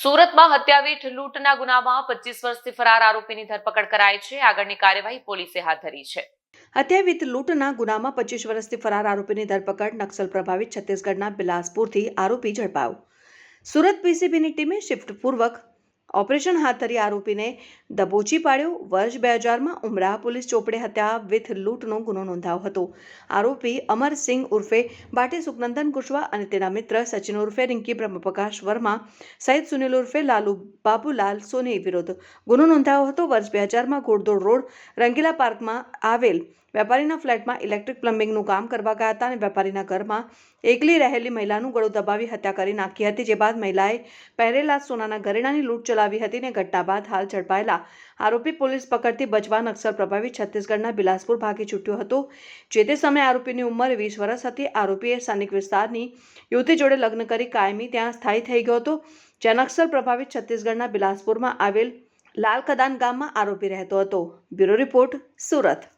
સુરતમાં હત્યાવીઠ લૂંટના ગુનામાં 25 વર્ષથી ફરાર આરોપીની ધરપકડ કરાઈ છે. આગળની કાર્યવાહી પોલીસે હાથ ધરી છે. હત્યાવીઠ લૂંટના ગુનામાં 25 વર્ષથી ફરાર આરોપીની ધરપકડ. નક્સલ પ્રભાવિત છત્તીસગઢના બિલાસપુરથી આરોપી ઝડપાયો. સુરત પીસીબીની ટીમે શિફ્ટપૂર્વક ઓપરેશન હાથ ધરી આરોપીને દબોચી પાડ્યો. વર્ષ 2000માં ઉમરાહ પોલીસ ચોપડે હત્યાવીઠ લૂંટનો ગુનો નોંધાયો હતો. આરોપી અમરસિંહ ઉર્ફે બાટી સુખનંદન કુશવા અને તેના મિત્ર સચિન ઉર્ફે રિંકી બ્રહ્મપ્રકાશ વર્મા સહિત સુનિલ ઉર્ફે લાલુ બાબુલાલ સોની વિરુદ્ધ ગુનો નોંધાયો હતો. વર્ષ 2000માં ઘોડદોડ રોડ રંગીલા પાર્કમાં આવેલ વેપારીના ફ્લેટમાં ઇલેક્ટ્રિક પ્લમ્બિંગનું કામ કરવા ગયા હતા અને વેપારીના ઘરમાં એકલી રહેલી મહિલાનું ગળું દબાવી હત્યા કરી નાખી હતી. જે બાદ મહિલાએ પહેરેલા સોનાના ઘરેણાની લૂંટ ચલાવી હતી અને ઘટના બાદ હાલ ઝડપાયેલા આરોપી પોલીસ પકડથી બચવા નક્સલ પ્રભાવિત છત્તીસગઢના બિલાસપુર ભાગી છૂટ્યો હતો. જે તે સમયે આરોપીની ઉંમર 20 વર્ષ હતી. આરોપીએ સ્થાનિક વિસ્તારની યુવતી જોડે લગ્ન કરી કાયમી ત્યાં સ્થાયી થઈ ગયો હતો. જ્યાં નક્સલ પ્રભાવિત છત્તીસગઢના બિલાસપુરમાં આવેલ લાલખદાન ગામમાં આરોપી રહેતો હતો. Bureau report, Surat.